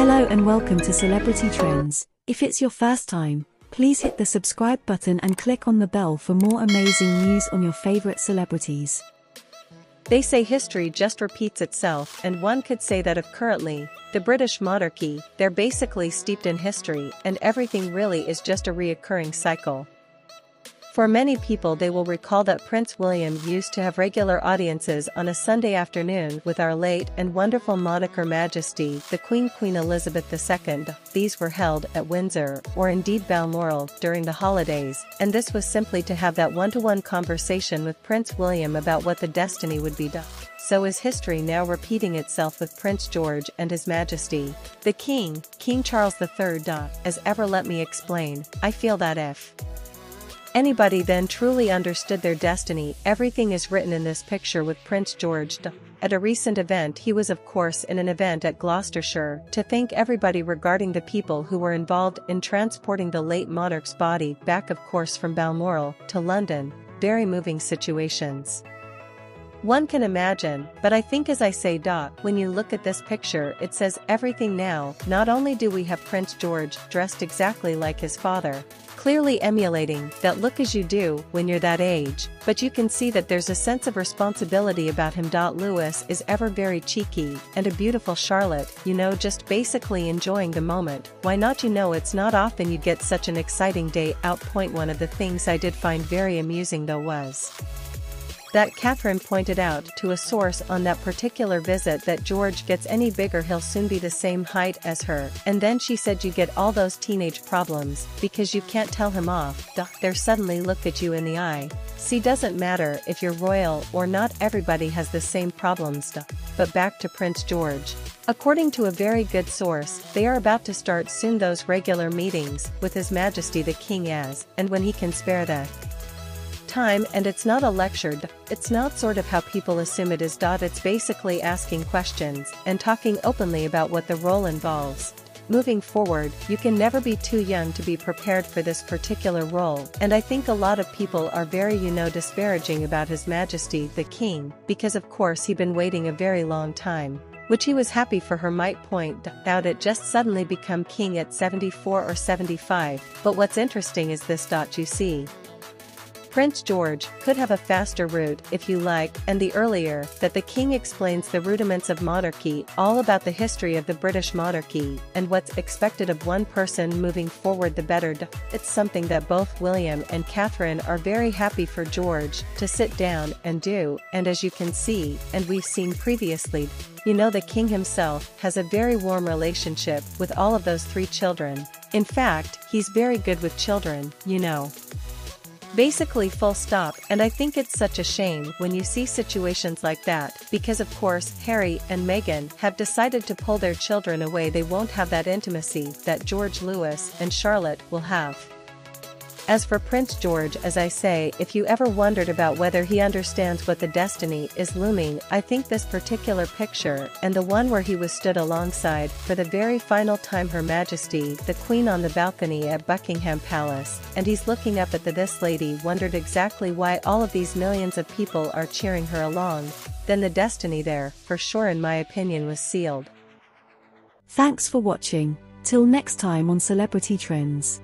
Hello and welcome to Celebrity Trends. If it's your first time, please hit the subscribe button and click on the bell for more amazing news on your favorite celebrities. They say history just repeats itself, and one could say that of currently, the British monarchy, they're basically steeped in history, and everything really is just a reoccurring cycle. For many people, they will recall that Prince William used to have regular audiences on a Sunday afternoon with our late and wonderful monarch Her Majesty, the Queen Elizabeth II. These were held at Windsor, or indeed Balmoral, during the holidays, and this was simply to have that one-to-one conversation with Prince William about what the destiny would be. So is history now repeating itself with Prince George and His Majesty, the King Charles III. As ever, let me explain, I feel that if anybody then truly understood their destiny, everything is written in this picture with Prince George. At a recent event, he was of course in an event at Gloucestershire to thank everybody regarding the people who were involved in transporting the late monarch's body back of course from Balmoral to London. Very moving situations. One can imagine, but I think as I say, when you look at this picture it says everything now. Not only do we have Prince George dressed exactly like his father, clearly emulating that look as you do when you're that age, but you can see that there's a sense of responsibility about him. Louis is ever very cheeky, and a beautiful Charlotte, just basically enjoying the moment. Why not? It's not often you get such an exciting day out. One of the things I did find very amusing though was that Catherine pointed out to a source on that particular visit that George gets any bigger he'll soon be the same height as her, and then she said you get all those teenage problems because you can't tell him off. They're suddenly look at you in the eye. See, doesn't matter if you're royal or not, everybody has the same problems. But back to Prince George. According to a very good source, they are about to start soon those regular meetings with His Majesty the King as and when he can spare the time, and it's not a lecture. It's not sort of how people assume it is. It's basically asking questions and talking openly about what the role involves. Moving forward, you can never be too young to be prepared for this particular role, and I think a lot of people are very disparaging about His Majesty the King, because of course he'd been waiting a very long time, which he was happy for. Her might point out it just suddenly become king at 74 or 75, but what's interesting is this. You see, Prince George could have a faster route if you like, and the earlier that the King explains the rudiments of monarchy, all about the history of the British monarchy, and what's expected of one person moving forward, the better. It's something that both William and Catherine are very happy for George to sit down and do, and as you can see, and we've seen previously, the King himself has a very warm relationship with all of those three children. In fact, he's very good with children, Basically full stop, and I think it's such a shame when you see situations like that, because of course Harry and Meghan have decided to pull their children away. They won't have that intimacy that George, Louis and Charlotte will have. As for Prince George, as I say, if you ever wondered about whether he understands what the destiny is looming, I think this particular picture, and the one where he was stood alongside, for the very final time, Her Majesty the Queen on the balcony at Buckingham Palace, and he's looking up at this lady, wondered exactly why all of these millions of people are cheering her along, then the destiny there, for sure in my opinion, was sealed. Thanks for watching. Till next time on Celebrity Trends.